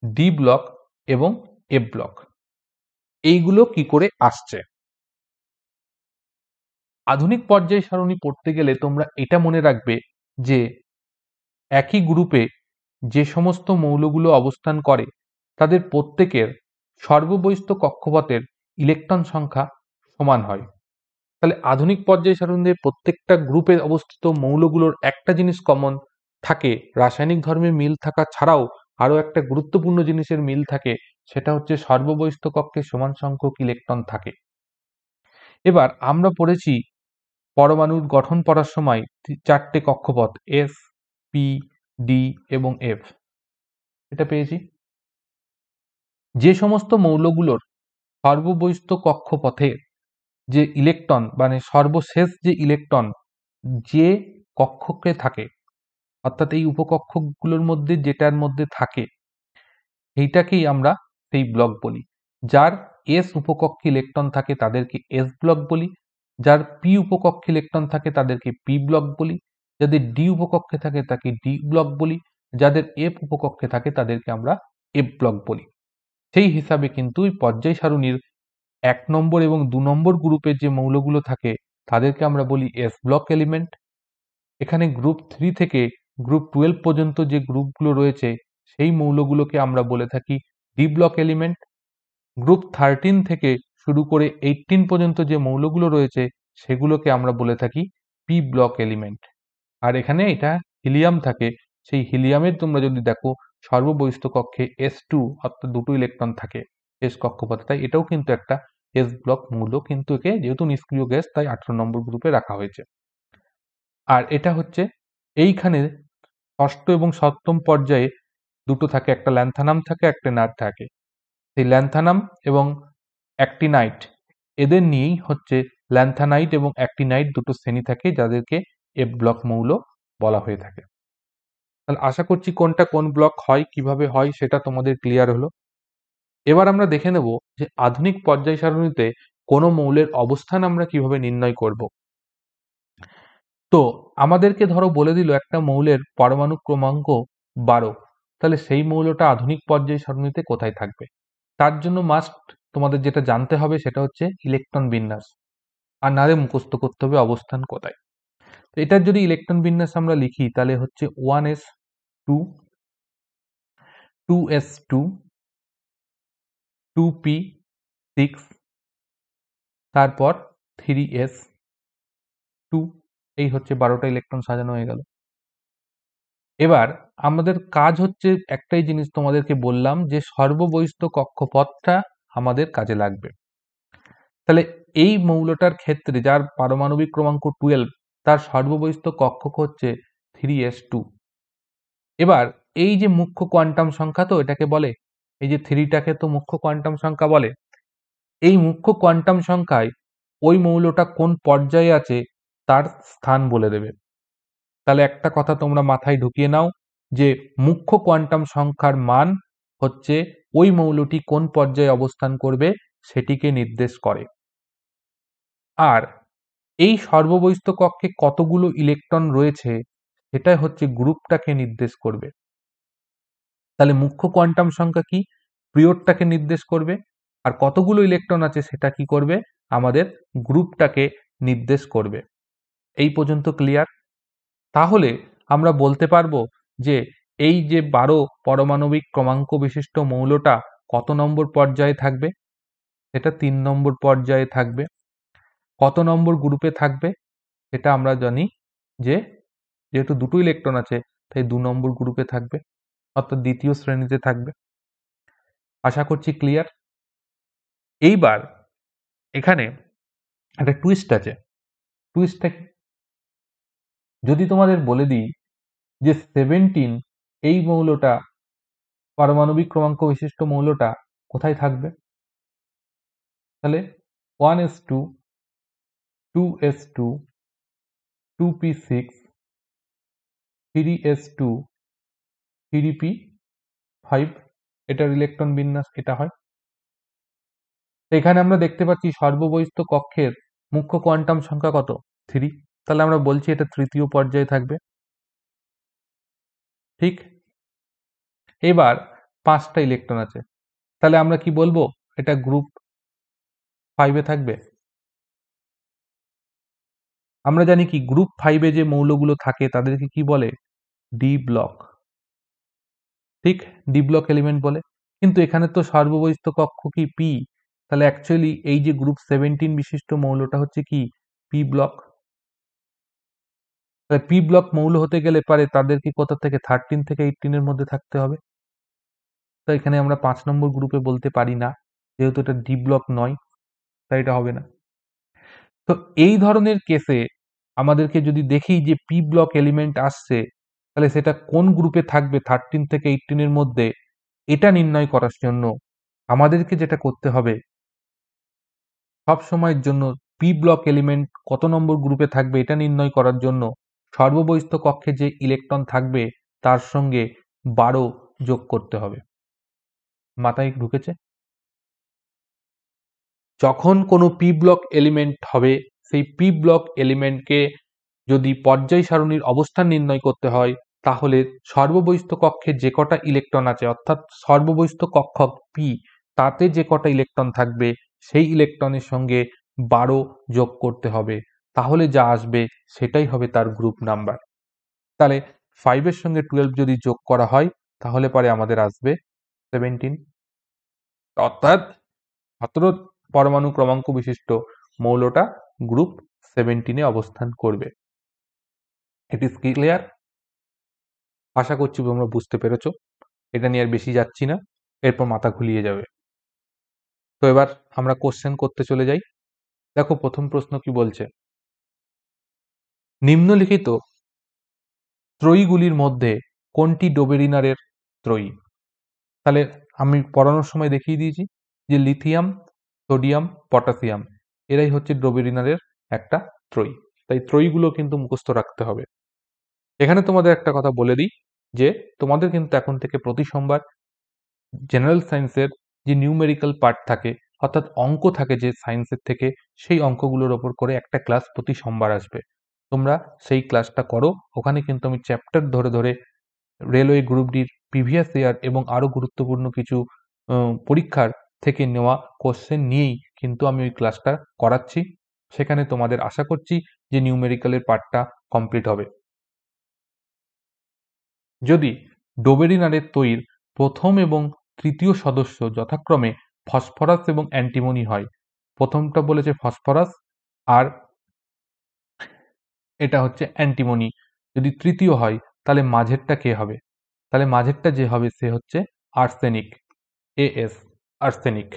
D block এবং এফ ব্লক। এইগুলো কি করে আসছে। আধুনিক পর্যায় সারণী পড়তে গেলে তোমরা এটা মনে রাখবে যে একই গ্রুপে যে সমস্ত মৌলগুলো অবস্থান করে তাদের প্রত্যেকের সর্ববহিস্থ কক্ষপথের ইলেকট্রন সংখ্যা সমান হয়। তাহলে আধুনিক পর্যায় সারণীতে প্রত্যেকটা গ্রুপে অবস্থিত মৌলগুলোর একটা জিনিস কমন থাকে, রাসায়নিক ধর্মের মিল থাকা ছাড়াও আরও একটা গুরুত্বপূর্ণ জিনিসের মিল থাকে, সেটা হচ্ছে সর্ববহিস্থ কক্ষে সমান সংখ্যক ইলেকট্রন থাকে। এবার আমরা পড়েছি পরমাণুর গঠন পড়ার সময় 4টে কক্ষপথ এস, পি, ডি এবং এফ এটা পেয়েছি। যে সমস্ত মৌলগুলোর সর্ববহিস্থ কক্ষপথে যে ইলেকট্রন মানে সর্বশেষ যে ইলেকট্রন যে কক্ষকে থাকে, অর্থাৎ এই উপকক্ষগুলোর মধ্যে যেটার মধ্যে থাকে সেইটাকেই আমরা সেই ব্লক বলি। যার এস উপকক্ষে ইলেকট্রন থাকে তাদেরকে এস ব্লক বলি, যার পি উপকক্ষে ইলেকট্রন থাকে তাদেরকে পি ব্লক বলি, যাদের ডি উপকক্ষে থাকে তাকে ডি ব্লক বলি, যাদের এফ উপকক্ষে থাকে তাদেরকে আমরা এফ ব্লক বলি। সেই হিসাবে কিন্তু এই পর্যায় সারণীর 1 নম্বর এবং 2 নম্বর গ্রুপের যে মৌলগুলো থাকে তাদেরকে আমরা বলি এস ব্লক এলিমেন্ট। এখানে গ্রুপ 3 থেকে গ্রুপ 12 পর্যন্ত যে গ্রুপগুলো রয়েছে সেই মৌলগুলোকে আমরা বলে থাকি ডি ব্লক এলিমেন্ট। গ্রুপ 13 থেকে শুরু করে 18 পর্যন্ত যে মৌলগুলো রয়েছে সেগুলোকে আমরা বলে থাকি পি ব্লক এলিমেন্ট। আর এখানে এটা হিলিয়াম থাকে, সেই হিলিয়ামের তোমরা যদি দেখো সর্ববহিস্থ কক্ষে S2 অর্থাৎ 2টো ইলেকট্রন থাকে এস কক্ষপথে, তাই এটাও কিন্তু একটা এস ব্লক মৌল, কিন্তু একে যেহেতু নিষ্ক্রিয় গ্যাস তাই 18 নম্বর গ্রুপে রাখা হয়েছে। আর এটা হচ্ছে এইখানে ষষ্ঠ এবং সপ্তম পর্যায়ে দুটো থাকে, একটা ল্যান্থানাম থাকে একটা নাট থাকে। সেই ল্যান্থানাম এবং অ্যাক্টিনাইট এদের নিয়েই হচ্ছে ল্যান্থানাইট এবং অ্যাক্টিনাইট দুটো শ্রেণী থাকে যাদেরকে এফ ব্লক মৌল বলা হয়ে থাকে। তাহলে আশা করছি কোনটা কোন ব্লক হয় কিভাবে হয় সেটা তোমাদের ক্লিয়ার হলো। এবার আমরা দেখে নেব যে আধুনিক পর্যায় সারণীতে কোনো মৌলের অবস্থান আমরা কিভাবে নির্ণয় করব। তো আমাদেরকে ধরো বলে দিল একটা মৌলের পরমাণু ক্রমাঙ্ক 12, তাহলে সেই মৌলটা আধুনিক পর্যায় সারণীতে কোথায় থাকবে? তার জন্য মাস্ট তোমাদের যেটা জানতে হবে সেটা হচ্ছে ইলেকট্রন বিন্যাস, আর নাহলে মুখস্থ করতে হবে অবস্থান কোথায়। তো এটার যদি ইলেকট্রন বিন্যাস আমরা লিখি তাহলে হচ্ছে 1s2, 2s2, 2p6, তারপর 3s2, এই হচ্ছে 12টা ইলেকট্রন সাজানো হয়ে গেল। এবার আমাদের কাজ হচ্ছে একটাই জিনিস তোমাদেরকে বললাম যে সর্ববহিস্থ কক্ষপথটা আমাদের কাজে লাগবে। তাহলে এই মৌলটার ক্ষেত্রে যার পারমাণবিক ক্রমাঙ্ক 12 তার সর্ববহিস্থ কক্ষক হচ্ছে 3s2। এবার এই যে মুখ্য কোয়ান্টাম সংখ্যা, তো এটাকে বলে এই যে 3টাকে তো মুখ্য কোয়ান্টাম সংখ্যা বলে। এই মুখ্য কোয়ান্টাম সংখ্যায় ওই মৌলটা কোন পর্যায়ে আছে তার স্থান বলে দেবে। তাহলে একটা কথা তোমরা মাথায় ঢুকিয়ে নাও যে মুখ্য কোয়ান্টাম সংখ্যার মান হচ্ছে ওই মৌলটি কোন পর্যায়ে অবস্থান করবে সেটিকে নির্দেশ করে। আর এই সর্ববহিস্থ কক্ষে কতগুলো ইলেকট্রন রয়েছে সেটাই হচ্ছে গ্রুপটাকে নির্দেশ করবে। তাহলে মুখ্য কোয়ান্টাম সংখ্যা কি? পিরিয়ডটাকে নির্দেশ করবে। আর কতগুলো ইলেকট্রন আছে সেটা কি করবে? আমাদের গ্রুপটাকে নির্দেশ করবে। এই পর্যন্ত ক্লিয়ার? তাহলে আমরা বলতে পারবো যে এই যে 12 পারমাণবিক ক্রমাঙ্ক বিশিষ্ট মৌলটা কত নম্বর পর্যায়ে থাকবে? সেটা 3 নম্বর পর্যায়ে থাকবে। কত নম্বর গ্রুপে থাকবে? সেটা আমরা জানি যে যেহেতু দুটো ইলেকট্রন আছে তাই 2 নম্বর গ্রুপে থাকবে, অর্থাৎ দ্বিতীয় শ্রেণীতে থাকবে। আশা করছি ক্লিয়ার। এইবার এখানে একটা টুইস্ট আছে। টুইস্টটা কি? যদি তোমাদের বলে দিই যে 17 এই মৌলটা পারমাণবিক ক্রমাঙ্ক বিশিষ্ট মৌলটা কোথায় থাকবে? তাহলে 1s2, 2s2, 2p6, 3s2, 3p5 এটার ইলেকট্রন বিন্যাস এটা হয়। এখানে আমরা দেখতে পাচ্ছি সর্ববহিস্থ কক্ষের মুখ্য কোয়ান্টাম সংখ্যা কত? 3। তাহলে আমরা বলছি এটা তৃতীয় পর্যায়ে থাকবে। ঠিক? এবার 5টা ইলেকট্রন আছে, তাহলে আমরা কি বলবো? এটা গ্রুপ 5-এ থাকবে। আমরা জানি কি গ্রুপ 5-এ যে মৌলগুলো থাকে তাদেরকে কি বলে? D block. ঠিক, ডি ব্লক এলিমেন্ট বলে। কিন্তু এখানে তো সর্ববহিস্থ কক্ষ কি পি, তাহলে অ্যাকচুয়ালি এই যে গ্রুপ 17 বিশিষ্ট মৌলটা হচ্ছে কি পি ব্লক। তাহলে পি ব্লক মৌল হতে গেলে পারে তাদেরকে কোথা থেকে 13 থেকে 18 এর মধ্যে থাকতে হবে। তো এখানে আমরা 5 নম্বর গ্রুপে বলতে পারি না, যেহেতু এটা ডি ব্লক নয় তাই এটা হবে না। তো এই ধরনের কেসে আমাদেরকে যদি দেখি যে পি ব্লক এলিমেন্ট আসছে, তাহলে সেটা কোন গ্রুপে থাকবে 13 থেকে 18 এর মধ্যে, এটা নির্ণয় করার জন্য আমাদেরকে যেটা করতে হবে, সব সময়ের জন্য পি ব্লক এলিমেন্ট কত নম্বর গ্রুপে থাকবে এটা নির্ণয় করার জন্য সর্ববহিস্থ কক্ষে যে ইলেকট্রন থাকবে তার সঙ্গে 12 যোগ করতে হবে। মাথায় ঢুকেছে? যখন কোনো পি ব্লক এলিমেন্ট হবে, সেই পি ব্লক এলিমেন্টকে যদি পর্যায় সারণীর অবস্থান নির্ণয় করতে হয়, তাহলে সর্ববহিস্থ কক্ষে যে কটা ইলেকট্রন আছে, অর্থাৎ সর্ববহিস্থ কক্ষক পি, তাতে যে কটা ইলেকট্রন থাকবে সেই ইলেকট্রনের সঙ্গে 12 যোগ করতে হবে। তাহলে যা আসবে সেটাই হবে তার গ্রুপ নাম্বার। তাহলে 5 এর সঙ্গে 12 যদি যোগ করা হয়, তাহলে পরে আমাদের আসবে 17, অর্থাৎ 17 পরমাণু ক্রমাঙ্ক বিশিষ্ট মৌলটা গ্রুপ 17-এ অবস্থান করবে। It is clear? আশা করছি তোমরা বুঝতে পেরেছো। এটা নিয়ে আর বেশি যাচ্ছি না, এরপর মাথা ঘুলিয়ে যাবে। তো এবার আমরা কোশ্চেন করতে চলে যাই। দেখো প্রথম প্রশ্ন কি বলছে, নিম্নলিখিত ত্রয়ীগুলির মধ্যে কোনটি ডোবেরিনারের ত্রয়ী? তাহলে আমি পড়ানোর সময় দেখিয়ে দিয়েছি যে লিথিয়াম, সোডিয়াম, পটাশিয়াম এরাই হচ্ছে ডোবেরিনারের একটা ত্রয়ী। তাই ত্রয়ীগুলো কিন্তু মুখস্থ রাখতে হবে। এখানে তোমাদের একটা কথা বলে দিই যে তোমাদের কিন্তু এখন থেকে প্রতি সোমবার জেনারেল সায়েন্সের যে নিউমেরিক্যাল পার্ট থাকে, অর্থাৎ অঙ্ক থাকে যে সায়েন্সের থেকে, সেই অঙ্কগুলোর ওপর করে একটা ক্লাস প্রতি সোমবার আসবে। তোমরা সেই ক্লাসটা করো। ওখানে কিন্তু আমি চ্যাপ্টার ধরে ধরে রেলওয়ে গ্রুপ ডির প্রিভিয়াস ইয়ার এবং আরও গুরুত্বপূর্ণ কিছু পরীক্ষার থেকে নেওয়া কোশ্চেন নিয়েই কিন্তু আমি ওই ক্লাসটা করাচ্ছি। সেখানে তোমাদের আশা করছি যে নিউমেরিক্যালের পার্টটা কমপ্লিট হবে। যদি ডোবেরিনারের তৈর প্রথম এবং তৃতীয় সদস্য যথাক্রমে ফসফরাস এবং অ্যান্টিমনি হয়, প্রথমটা বলেছে ফসফরাস আর এটা হচ্ছে অ্যান্টিমনি, যদি তৃতীয় হয় তাহলে মাঝেরটা কে হবে? তাহলে মাঝেরটা যে হবে সে হচ্ছে আর্সেনিক, এএস, আর্সেনিক।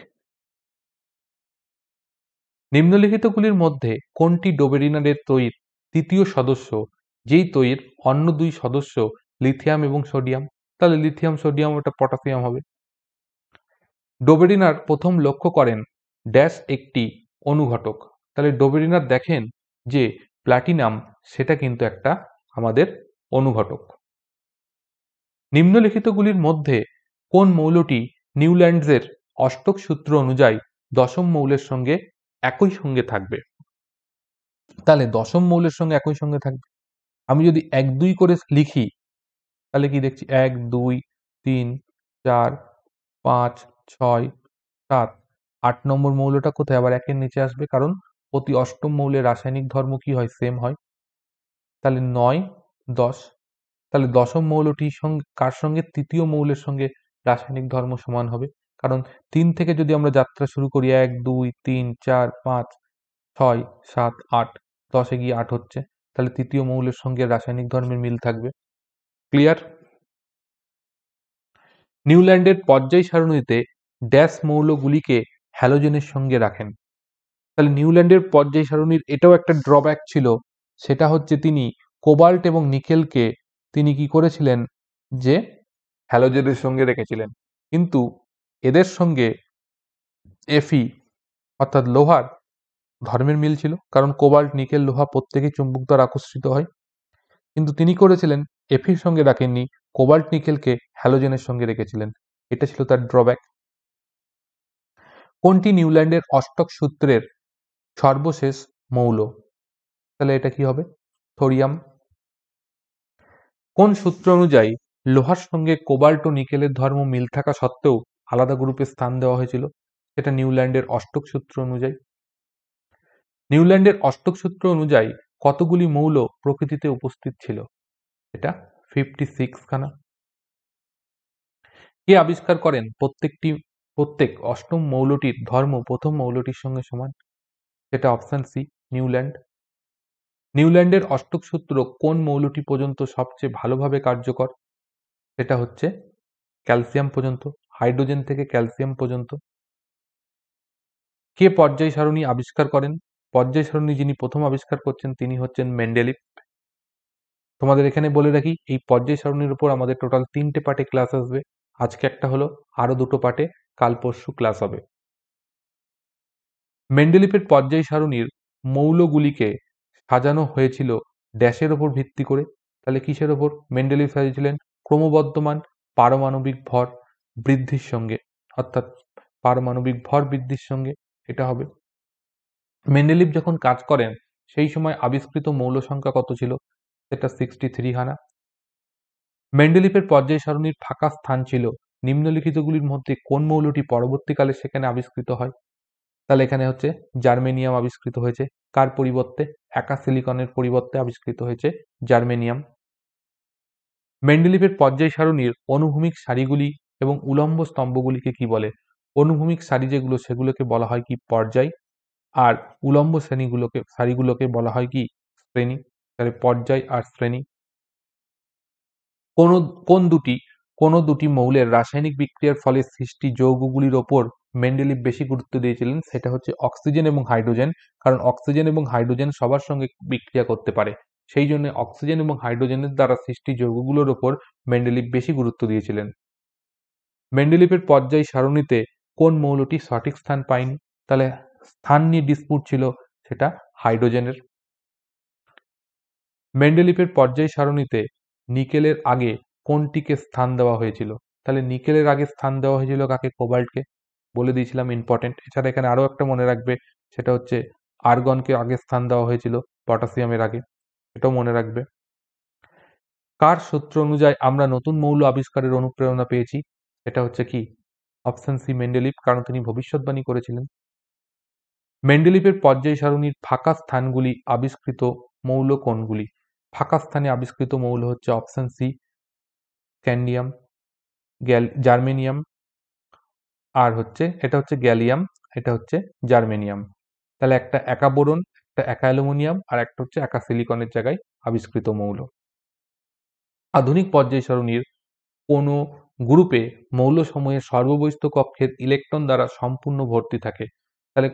নিম্নলিখিতগুলির মধ্যে কোনটি ডোবেরিনারের তৈর তৃতীয় সদস্য, যেই তৈর অন্য দুই সদস্য লিথিয়াম এবং সোডিয়াম? তাহলে লিথিয়াম, সোডিয়াম, ওটা পটাশিয়াম হবে। ডোবেরিনার প্রথম লক্ষ্য করেন ড্যাশ একটি অনুঘটক। তাহলে ডোবেরিনার দেখেন যে প্ল্যাটিনাম সেটা কিন্তু একটা আমাদের অনুঘটক। নিম্নলিখিতগুলির মধ্যে কোন মৌলটি নিউল্যান্ডসের অষ্টক সূত্র অনুযায়ী দশম মৌলের সঙ্গে একই সঙ্গে থাকবে? তাহলে দশম মৌলের সঙ্গে একই সঙ্গে থাকবে। আমি যদি 1-2 করে লিখি তাহলে কি দেখছি 1, 2, 3, 4, 5, 6, 7, 8 নম্বর মৌলটা কোথায় আবার একের নিচে আসবে, কারণ প্রতি অষ্টম মৌলের রাসায়নিক ধর্ম কি হয়? সেম হয়। তাহলে 9, 10, তাহলে দশম মৌলটির সঙ্গে কার সঙ্গে? তৃতীয় মৌলের সঙ্গে রাসায়নিক ধর্ম সমান হবে, কারণ 3 থেকে যদি আমরা যাত্রা শুরু করি 1, 2, 3, 4, 5, 6, 7, 8, 10-এ গিয়ে 8 হচ্ছে, তাহলে তৃতীয় মৌলের সঙ্গে রাসায়নিক ধর্মের মিল থাকবে। ক্লিয়ার? নিউল্যান্ডের পর্যায় সারণীতে ড্যাশ মৌলগুলিকে হ্যালোজেনের সঙ্গে রাখেন। তাহলে নিউল্যান্ডের পর্যায় সারণীর এটাও একটা ড্রব্যাক ছিল, সেটা হচ্ছে তিনি কোবাল্ট এবং নিকেলকে তিনি কি করেছিলেন যে হ্যালোজেনের সঙ্গে রেখেছিলেন, কিন্তু এদের সঙ্গে এফি অর্থাৎ লোহার ধর্মের মিল ছিল, কারণ কোবাল্ট, নিকেল, লোহা প্রত্যেকেই চুম্বক দ্বারা আকর্ষিত হয়, কিন্তু তিনি করেছিলেন এফির সঙ্গে রাখেননি, কোবাল্ট নিকেলকে হ্যালোজেনের সঙ্গে রেখেছিলেন। এটা ছিল তার ড্রব্যাক। কোনটি নিউল্যান্ডের অষ্টক সূত্রের সর্বশেষ মৌল? তাহলে এটা কি হবে? থোরিয়াম। কোন সূত্র অনুযায়ী লোহার সঙ্গে কোবাল্ট ও নিকেলের ধর্ম মিল থাকা সত্ত্বেও আলাদা গ্রুপে স্থান দেওয়া হয়েছিল? সেটা নিউল্যান্ডের অষ্টক সূত্র অনুযায়ী। নিউল্যান্ডের অষ্টক সূত্র অনুযায়ী কতগুলি মৌল প্রকৃতিতে উপস্থিত ছিল? এটা 56 খানা। কে আবিষ্কার করেন প্রত্যেক অষ্টম মৌলটির ধর্ম প্রথম মৌলটির সঙ্গে সমান? সেটা অপশন সি, নিউল্যান্ড। নিউল্যান্ডের অষ্টক সূত্র কোন মৌলটি পর্যন্ত সবচেয়ে ভালোভাবে কার্যকর? সেটা হচ্ছে ক্যালসিয়াম পর্যন্ত, হাইড্রোজেন থেকে ক্যালসিয়াম পর্যন্ত। কে পর্যায় সারণী আবিষ্কার করেন? পর্যায় সারণী যিনি প্রথম আবিষ্কার করছেন তিনি হচ্ছেন মেন্ডেলিভ। তোমাদের এখানে বলে রাখি, এই পর্যায় সারণীর উপর আমাদের টোটাল 3টে পার্টে ক্লাস আসবে। আজকে একটা হলো, আরো 2টো পার্টে কাল পরশু ক্লাস হবে। মেন্ডেলিভের পর্যায় সারণীর মৌলগুলিকে সাজানো হয়েছিল ড্যাশের ওপর ভিত্তি করে। তাহলে কিসের ওপর? মেন্ডেলিভ সাজিয়েছিলেন ক্রমবর্ধমান পারমাণবিক ভর বৃদ্ধির সঙ্গে, অর্থাৎ পারমাণবিক ভর বৃদ্ধির সঙ্গে এটা হবে। মেন্ডেলিভ যখন কাজ করেন সেই সময় আবিষ্কৃত মৌল সংখ্যা কত ছিল? সেটা 63 হানা। মেন্ডেলিভের পর্যায় সারণীর ফাঁকা স্থান ছিল নিম্নলিখিতগুলির মধ্যে কোন মৌলটি পরবর্তীকালে সেখানে আবিষ্কৃত হয়? তাহলে এখানে হচ্ছে জার্মেনিয়াম আবিষ্কৃত হয়েছে। কার পরিবর্তে? একা সিলিকনের পরিবর্তে আবিষ্কৃত হয়েছে জার্মেনিয়াম। মেন্ডেলিভের পর্যায় সারণীর অনুভূমিক সারিগুলি এবং উলম্ব স্তম্ভগুলিকে কি বলে? অনুভূমিক সারি যেগুলো সেগুলোকে বলা হয় কি? পর্যায়। আর উলম্ব সারিগুলোকে বলা হয় কি? শ্রেণী। তাহলে পর্যায় আর শ্রেণী। কোন দুটি মৌলের রাসায়নিক বিক্রিয়ার ফলে সৃষ্টি যৌগগুলির ওপর মেন্ডেলিভ বেশি গুরুত্ব দিয়েছিলেন? সেটা হচ্ছে অক্সিজেন এবং হাইড্রোজেন। কারণ অক্সিজেন এবং হাইড্রোজেন সবার সঙ্গে বিক্রিয়া করতে পারে, সেই জন্য অক্সিজেন এবং হাইড্রোজেনের দ্বারা সৃষ্টি যৌগগুলোর ওপর মেন্ডেলিভ বেশি গুরুত্ব দিয়েছিলেন। মেন্ডেলিভের পর্যায় সারণীতে কোন মৌলটি সঠিক স্থান পায়নি? তাহলে স্থান নিয়ে ডিসপুট ছিল, সেটা হাইড্রোজেনের। মেন্ডেলিভের পর্যায় সারণীতে নিকেলের আগে কোনটিকে স্থান দেওয়া হয়েছিল? তাহলে নিকেলের আগে স্থান দেওয়া হয়েছিল কাকে? কোবাল্টকে। বলে দিয়েছিলাম, ইম্পর্টেন্ট। এছাড়া এখানে আরো একটা মনে রাখবে, সেটা হচ্ছে আর্গনকে আগে স্থান দেওয়া হয়েছিল পটাশিয়ামের আগে, এটাও মনে রাখবে। কার সূত্র অনুযায়ী আমরা নতুন মৌল আবিষ্কারের অনুপ্রেরণা পেয়েছি? এটা হচ্ছে কি? অপশন সি, মেন্ডেলিভ, কারণ তিনি ভবিষ্যৎবাণী করেছিলেন। মেন্ডেলিভের পর্যায় সারণীর ফাঁকা স্থানগুলি আবিষ্কৃত মৌল কোনগুলি? ফাঁকা স্থানে আবিষ্কৃত মৌল হচ্ছে অপশন সি, স্ক্যান্ডিয়াম, জার্মেনিয়াম, আর এটা হচ্ছে গ্যালিয়াম, এটা হচ্ছে জার্মেনিয়াম। তাহলে একটা একা বোরন, একটা একা অ্যালুমিনিয়াম, আর একটা হচ্ছে একা সিলিকনের জায়গায় আবিষ্কৃত মৌল। আধুনিক পর্যায় সারণীর কোন গ্রুপে মৌলসমূহের সর্ববহিস্থ কক্ষের ইলেকট্রন দ্বারা সম্পূর্ণ ভর্তি থাকে? তাহলে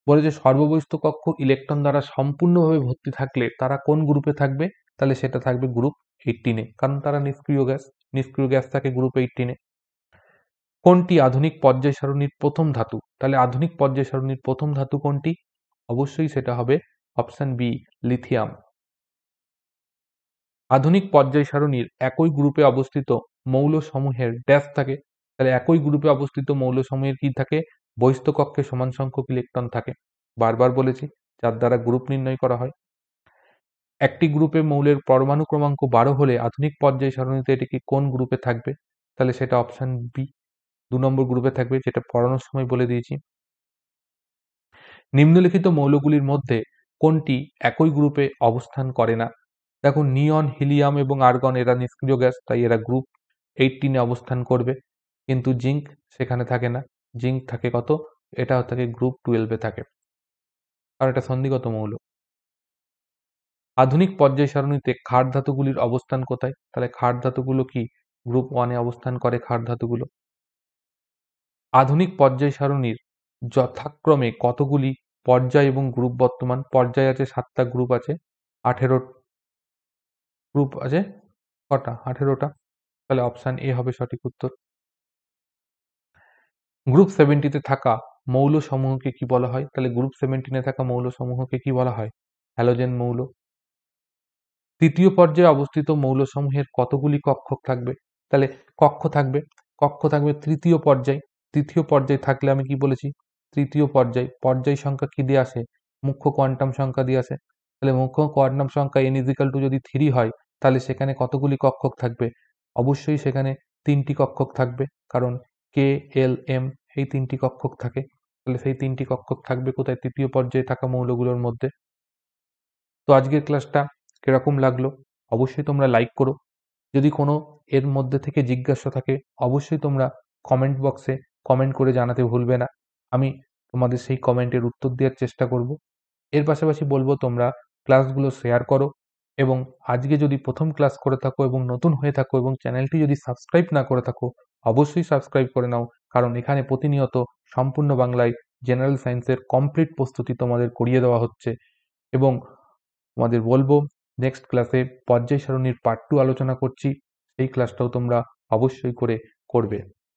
বলেছে সর্ববহিস্থ কক্ষ ইলেকট্রন দ্বারা সম্পূর্ণভাবে ভর্তি থাকলে তারা কোন গ্রুপে থাকবে? তাহলে সেটা থাকবে গ্রুপ 18-এ, কারণ তারা নিষ্ক্রিয় গ্যাস থাকে গ্রুপ 18-এ। কোনটি আধুনিক পর্যায় সারণীর প্রথম ধাতু? তাহলে আধুনিক পর্যায় সারণীর প্রথম ধাতু কোনটি? অবশ্যই সেটা হবে অপশন বি, লিথিয়াম। আধুনিক পর্যায় সারণীর একই গ্রুপে অবস্থিত মৌলসমূহের ড্যাশ থাকে? তাহলে একই গ্রুপে অবস্থিত মৌলসমূহের কি থাকে? বহিস্থ কক্ষে সমান সংখ্যক ইলেকট্রন থাকে। বারবার বলেছি, যার দ্বারা গ্রুপ নির্ণয় করা হয়। একটি গ্রুপে মৌলের পরমাণু ক্রমাঙ্ক 12 হলে আধুনিক পর্যায় সারণীতে এটি কোন গ্রুপে থাকবে? তাহলে সেটা অপশন বি, 2 নম্বর গ্রুপে থাকবে, যেটা পড়ানোর সময় বলে দিয়েছি। নিম্নলিখিত মৌলগুলির মধ্যে কোনটি একই গ্রুপে অবস্থান করে না? দেখো, নিয়ন, হিলিয়াম এবং আর্গন এরা নিষ্ক্রিয় গ্যাস, তাই এরা গ্রুপ 18-এ অবস্থান করবে। কিন্তু জিঙ্ক সেখানে থাকে না। জিঙ্ক থাকে কত? এটাও থাকে গ্রুপ 12-এ থাকে, আর এটা সন্ধিগত মৌল। আধুনিক পর্যায় সারণীতে ক্ষার ধাতুগুলির অবস্থান কোথায়? তাহলে ক্ষার ধাতুগুলো কি? গ্রুপ 1-এ অবস্থান করে ক্ষার ধাতুগুলো। আধুনিক পর্যায় সারণীর যথাক্রমে কতগুলি পর্যায় এবং গ্রুপ বর্তমান? পর্যায় আছে 7টা, গ্রুপ আছে 18, গ্রুপ আছে কটা? 18টা। তাহলে অপশন এ হবে সঠিক উত্তর। গ্রুপ 70-তে থাকা মৌল সমূহকে কি বলা হয়? তাহলে গ্রুপ 17-এ থাকা মৌল সমূহকে কি বলা হয়? হ্যালোজেন মৌল। তৃতীয় পর্যায়ে অবস্থিত মৌলসমূহের কতগুলি কক্ষক থাকবে? তাহলে কক্ষ থাকবে তৃতীয় পর্যায়। তৃতীয় পর্যায় থাকলে আমি কি বলেছি? তৃতীয় পর্যায় সংখ্যা কি দিয়ে আসে? মুখ্য কোয়ান্টাম সংখ্যা দিয়ে আসে। তাহলে মুখ্য কোয়ান্টাম সংখ্যা n = যদি 3 হয়, তাহলে সেখানে কতগুলি কক্ষক থাকবে? অবশ্যই সেখানে 3টি কক্ষক থাকবে, কারণ k, l, m এই 3টি কক্ষক থাকে। তাহলে সেই 3টি কক্ষক থাকবে কোথায়? তৃতীয় পর্যায়ে থাকা মৌলগুলোর মধ্যে। তো আজকের ক্লাসটা কিরকম লাগলো অবশ্যই তোমরা লাইক করো। যদি কোনো এর মধ্যে থেকে জিজ্ঞাসা থাকে অবশ্যই তোমরা কমেন্ট বক্সে কমেন্ট করে জানাতে ভুলবে না। আমি তোমাদের সেই কমেন্টের উত্তর দেওয়ার চেষ্টা করব। এর পাশাপাশি বলবো তোমরা ক্লাসগুলো শেয়ার করো, এবং আজকে যদি প্রথম ক্লাস করে থাকো এবং নতুন হয়ে থাকো এবং চ্যানেলটি যদি সাবস্ক্রাইব না করে থাকো অবশ্যই সাবস্ক্রাইব করে নাও, কারণ এখানে প্রতিনিয়ত সম্পূর্ণ বাংলায় জেনারেল সায়েন্সের কমপ্লিট প্রস্তুতি তোমাদের করিয়ে দেওয়া হচ্ছে এবং তোমাদের বলবো নেক্সট ক্লাসে পর্যায় সারণীর পার্ট 2 আলোচনা করছি, সেই ক্লাসটাও তোমরা অবশ্যই করবে।